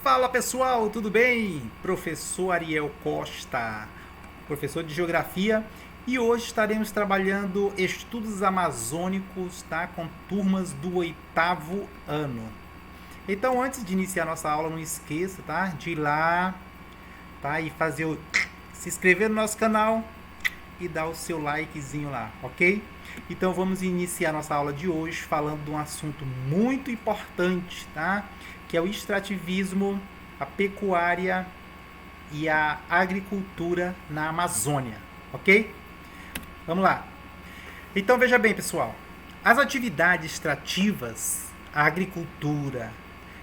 Fala pessoal, tudo bem? Professor Ariel Costa, professor de Geografia, e hoje estaremos trabalhando estudos amazônicos, tá? Com turmas do 8º ano. Então, antes de iniciar nossa aula, não esqueça, tá? De ir lá, tá? E fazer se inscrever no nosso canal e dar o seu likezinho lá, ok? Então vamos iniciar nossa aula de hoje falando de um assunto muito importante, tá? Que é o extrativismo, a pecuária e a agricultura na Amazônia, ok? Vamos lá. Então veja bem, pessoal, as atividades extrativas, a agricultura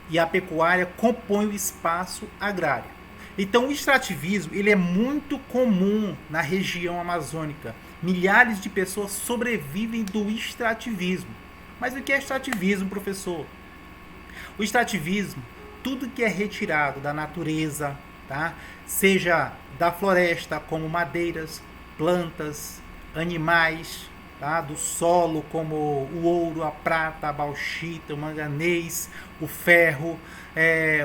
e a pecuária compõem o espaço agrário. Então o extrativismo ele é muito comum na região amazônica. Milhares de pessoas sobrevivem do extrativismo. Mas o que é extrativismo, professor? O extrativismo, tudo que é retirado da natureza, tá? Seja da floresta, como madeiras, plantas, animais, tá? Do solo, como o ouro, a prata, a bauxita, o manganês, o ferro,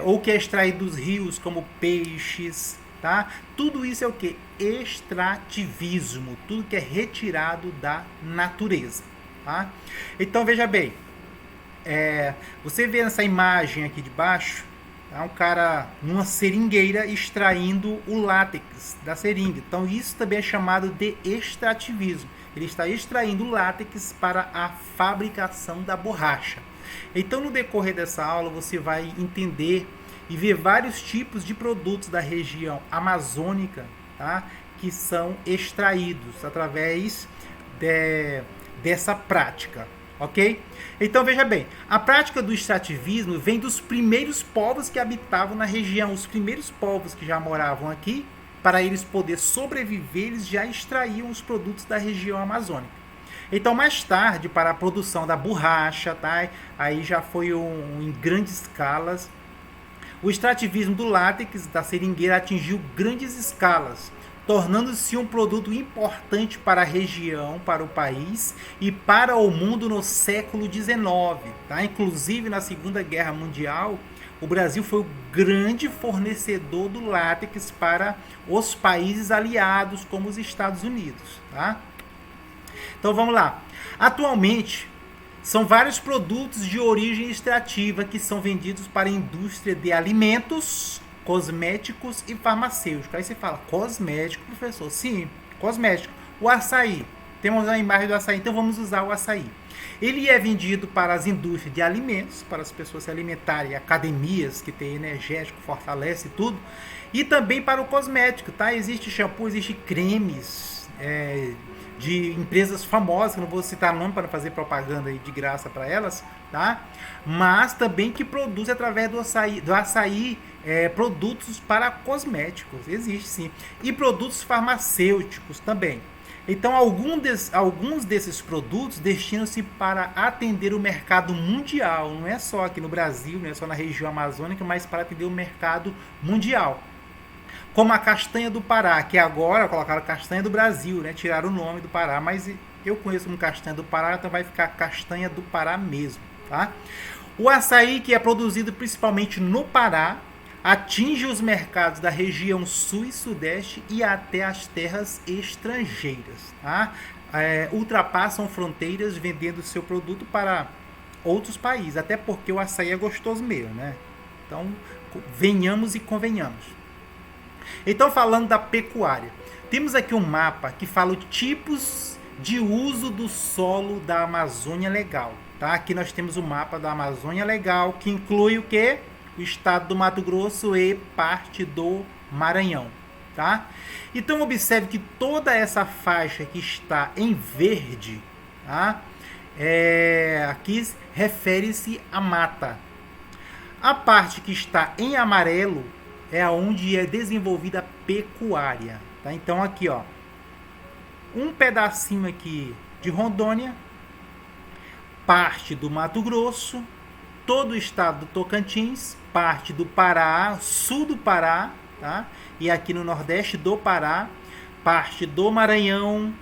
ou que é extraído dos rios, como peixes, tá? Tudo isso é o que? Extrativismo, tudo que é retirado da natureza, tá? Então veja bem, você vê nessa imagem aqui de baixo, tá? Um cara numa seringueira extraindo o látex da seringa. Então isso também é chamado de extrativismo. Ele está extraindo o látex para a fabricação da borracha. Então no decorrer dessa aula você vai entender e ver vários tipos de produtos da região amazônica, tá? Que são extraídos através dessa prática. Ok? Então veja bem, a prática do extrativismo vem dos primeiros povos que habitavam na região, os primeiros povos que já moravam aqui, para eles poderem sobreviver, eles já extraíam os produtos da região amazônica. Então mais tarde, para a produção da borracha, tá? Aí já foi em grandes escalas. O extrativismo do látex da seringueira atingiu grandes escalas, tornando-se um produto importante para a região, para o país e para o mundo no século XIX. Tá? Inclusive, na Segunda Guerra Mundial, o Brasil foi o grande fornecedor do látex para os países aliados, como os Estados Unidos. Tá? Então, vamos lá. Atualmente, são vários produtos de origem extrativa que são vendidos para a indústria de alimentos, cosméticos e farmacêuticos. Aí você fala, cosmético, professor? Sim, cosmético. O açaí. Temos a imagem do açaí, então vamos usar o açaí. Ele é vendido para as indústrias de alimentos, para as pessoas se alimentarem, academias que tem energético, fortalece tudo. E também para o cosmético, tá? Existe shampoo, existe cremes de empresas famosas, que não vou citar nome para não fazer propaganda aí de graça para elas, tá? Mas também que produz através do açaí produtos para cosméticos, existe sim, e produtos farmacêuticos também. Então alguns desses produtos destinam-se para atender o mercado mundial, não é só aqui no Brasil, não é só na região amazônica, mas para atender o mercado mundial. Como a castanha do Pará, que agora colocaram castanha do Brasil, né? Tiraram o nome do Pará, mas eu conheço como castanha do Pará, então vai ficar castanha do Pará mesmo, tá? O açaí, que é produzido principalmente no Pará, atinge os mercados da região sul e sudeste e até as terras estrangeiras, tá? Ultrapassam fronteiras vendendo seu produto para outros países, até porque o açaí é gostoso mesmo, né? Então, venhamos e convenhamos. Então, falando da pecuária, temos aqui um mapa que fala os tipos de uso do solo da Amazônia Legal. Tá? Aqui nós temos o mapa da Amazônia Legal, que inclui o quê? O estado do Mato Grosso e parte do Maranhão. Tá? Então, observe que toda essa faixa que está em verde, tá? Aqui refere-se à mata. A parte que está em amarelo é onde é desenvolvida a pecuária. Tá? Então aqui, ó, um pedacinho aqui de Rondônia, parte do Mato Grosso, todo o estado do Tocantins, parte do Pará, sul do Pará, tá? E aqui no nordeste do Pará, parte do Maranhão,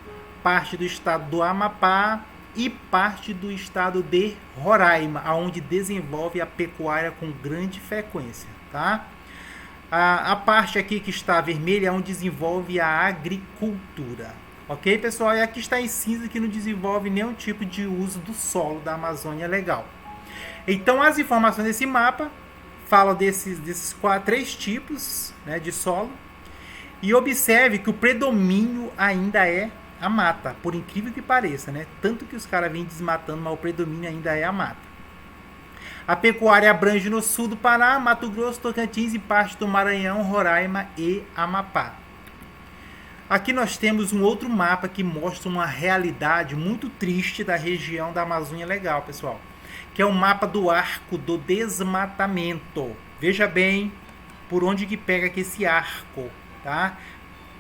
parte do estado do Amapá, e parte do estado de Roraima, onde desenvolve a pecuária com grande frequência, tá? A parte aqui que está vermelha é onde desenvolve a agricultura, ok, pessoal? E aqui está em cinza, que não desenvolve nenhum tipo de uso do solo da Amazônia Legal. Então, as informações desse mapa falam desses três tipos, né, de solo. E observe que o predomínio ainda é a mata, por incrível que pareça, né? Tanto que os caras vêm desmatando, mas o predomínio ainda é a mata. A pecuária abrange no sul do Pará, Mato Grosso, Tocantins e parte do Maranhão, Roraima e Amapá. Aqui nós temos um outro mapa que mostra uma realidade muito triste da região da Amazônia Legal, pessoal, que é o mapa do arco do desmatamento. Veja bem por onde que pega aqui esse arco, tá?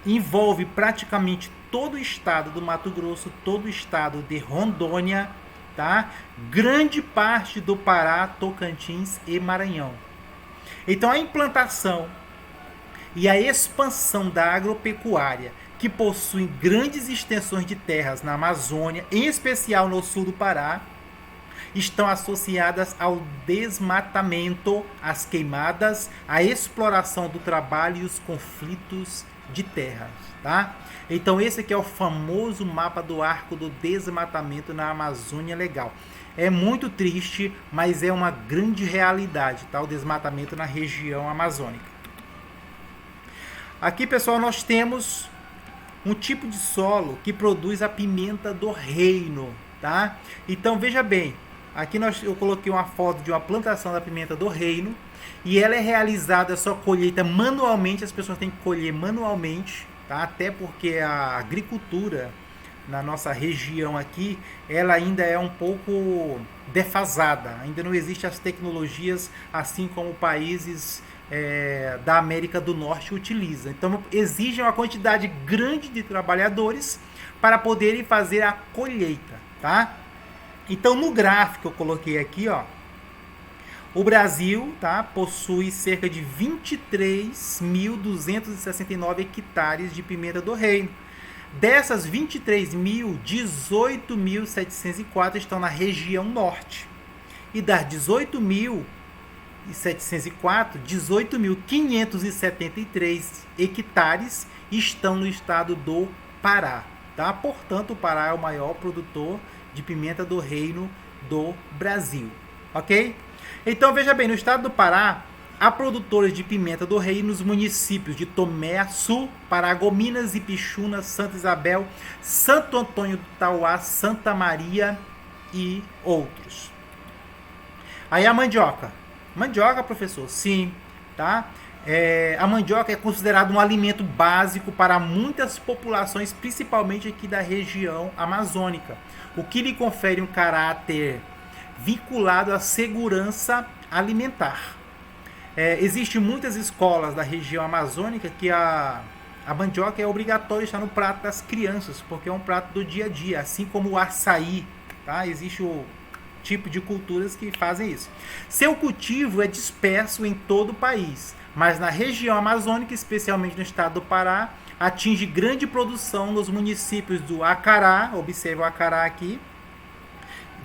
Envolve praticamente todo o estado do Mato Grosso, todo o estado de Rondônia, tá? Grande parte do Pará, Tocantins e Maranhão. Então a implantação e a expansão da agropecuária, que possui grandes extensões de terras na Amazônia, em especial no sul do Pará, estão associadas ao desmatamento, às queimadas, à exploração do trabalho e os conflitos de terras, tá? Então esse aqui é o famoso mapa do arco do desmatamento na Amazônia Legal. É muito triste, mas é uma grande realidade, tá? O desmatamento na região amazônica. Aqui, pessoal, nós temos um tipo de solo que produz a pimenta do reino, tá? Então veja bem, aqui eu coloquei uma foto de uma plantação da pimenta do reino e ela é realizada só colheita manualmente, as pessoas têm que colher manualmente, tá? Até porque a agricultura na nossa região aqui, ela ainda é um pouco defasada, ainda não existem as tecnologias assim como países da América do Norte utilizam. Então exige uma quantidade grande de trabalhadores para poderem fazer a colheita, tá? Então no gráfico eu coloquei aqui, ó, o Brasil, tá, possui cerca de 23.269 hectares de pimenta do reino. Dessas 23.000, 18.704 estão na região norte. E das 18.704, 18.573 hectares estão no estado do Pará, tá? Portanto, o Pará é o maior produtor de pimenta do reino do Brasil, ok? Então, veja bem, no estado do Pará, há produtores de pimenta do reino nos municípios de Tomé, Açu, Paragominas, Ipixuna, Santa Isabel, Santo Antônio do Tauá, Santa Maria e outros. Aí a mandioca. Mandioca, professor? Sim, tá? A mandioca é considerada um alimento básico para muitas populações, principalmente aqui da região amazônica, o que lhe confere um caráter vinculado à segurança alimentar. Existem muitas escolas da região amazônica que a mandioca é obrigatória estar no prato das crianças, porque é um prato do dia a dia, assim como o açaí, tá? Existe o tipo de culturas que fazem isso. Seu cultivo é disperso em todo o país, mas na região amazônica, especialmente no estado do Pará, atinge grande produção nos municípios do Acará, observe o Acará aqui,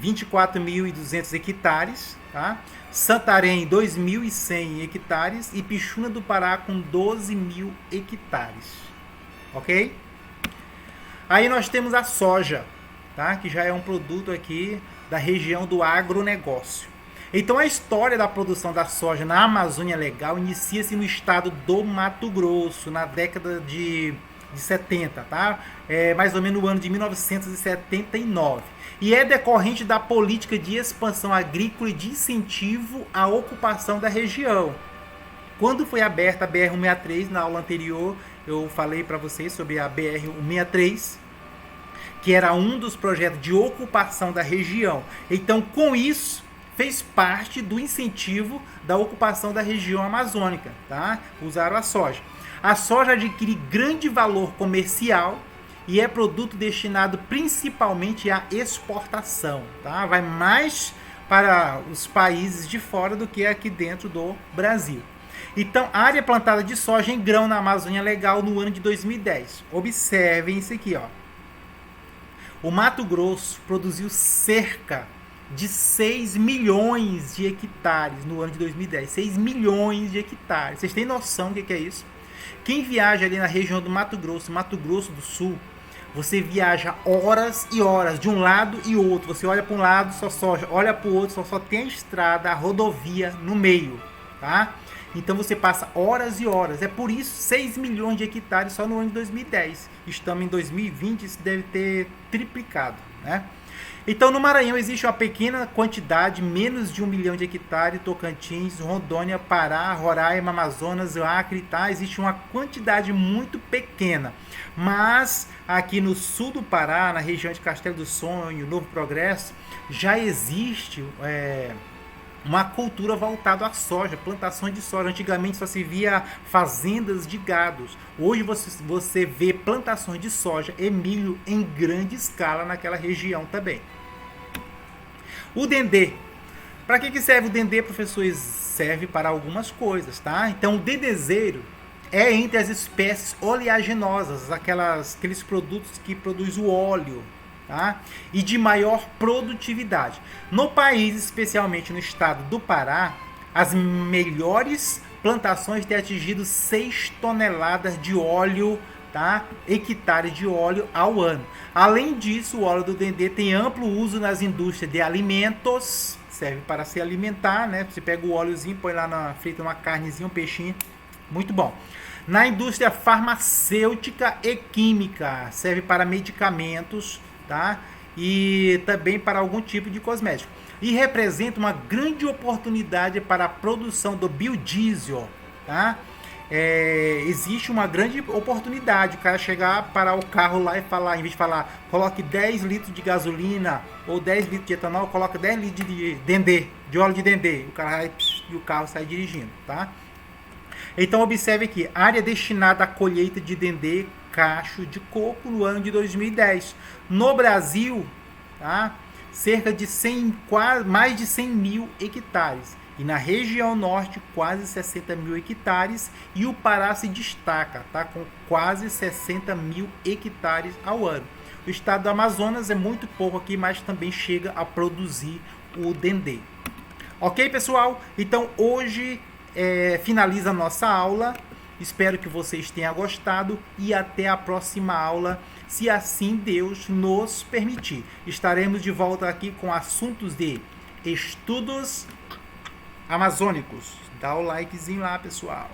24.200 hectares, tá? Santarém, 2.100 hectares e Pixuna do Pará com 12.000 hectares, ok? Aí nós temos a soja, tá? Que já é um produto aqui da região do agronegócio. Então a história da produção da soja na Amazônia Legal inicia-se no estado do Mato Grosso, na década de 70, tá? Mais ou menos no ano de 1979. E é decorrente da política de expansão agrícola e de incentivo à ocupação da região. Quando foi aberta a BR-163, na aula anterior eu falei para vocês sobre a BR-163, que era um dos projetos de ocupação da região. Então, com isso, fez parte do incentivo da ocupação da região amazônica, tá? Usaram a soja. A soja adquire grande valor comercial e é produto destinado principalmente à exportação, tá? Vai mais para os países de fora do que aqui dentro do Brasil. Então, a área plantada de soja em grão na Amazônia Legal no ano de 2010. Observem isso aqui, ó. O Mato Grosso produziu cerca de 6 milhões de hectares no ano de 2010. 6 milhões de hectares. Vocês têm noção do que é isso? Quem viaja ali na região do Mato Grosso do Sul, você viaja horas e horas de um lado e outro. Você olha para um lado, só soja, olha para o outro, só tem a estrada, a rodovia no meio, tá? Então você passa horas e horas. É por isso 6 milhões de hectares só no ano de 2010. Estamos em 2020, isso deve ter triplicado, né? Então no Maranhão existe uma pequena quantidade, menos de 1 milhão de hectares, Tocantins, Rondônia, Pará, Roraima, Amazonas, Acre, tá? Existe uma quantidade muito pequena. Mas aqui no sul do Pará, na região de Castelo do Sonho, Novo Progresso, já existe uma cultura voltada à soja, plantações de soja. Antigamente só se via fazendas de gados. Hoje você vê plantações de soja e milho em grande escala naquela região também. O dendê. Para que serve o dendê, professores? Serve para algumas coisas, tá? Então o dendezeiro é entre as espécies oleaginosas, aqueles produtos que produzem o óleo, tá? E de maior produtividade. No país, especialmente no estado do Pará, as melhores plantações têm atingido 6 toneladas de óleo, tá? Hectares de óleo ao ano. Além disso, o óleo do dendê tem amplo uso nas indústrias de alimentos, serve para se alimentar, né? Você pega o óleozinho, põe lá frita uma carnezinha, um peixinho, muito bom. Na indústria farmacêutica e química, serve para medicamentos, tá? E também para algum tipo de cosmético. E representa uma grande oportunidade para a produção do biodiesel, tá? Existe uma grande oportunidade o cara chegar, parar o carro lá e falar, em vez de falar, coloque 10 litros de gasolina ou 10 litros de etanol, coloca 10 litros de dendê, de óleo de dendê. O cara vai, e o carro sai dirigindo, tá? Então observe aqui, área destinada à colheita de dendê, cacho de coco no ano de 2010. No Brasil, tá? Cerca de mais de 100 mil hectares. E na região norte, quase 60 mil hectares. E o Pará se destaca, tá? Com quase 60 mil hectares ao ano. O estado do Amazonas é muito pouco aqui, mas também chega a produzir o dendê. Ok, pessoal? Então hoje finaliza a nossa aula. Espero que vocês tenham gostado e até a próxima aula, se assim Deus nos permitir. Estaremos de volta aqui com assuntos de estudos amazônicos. Dá o likezinho lá, pessoal.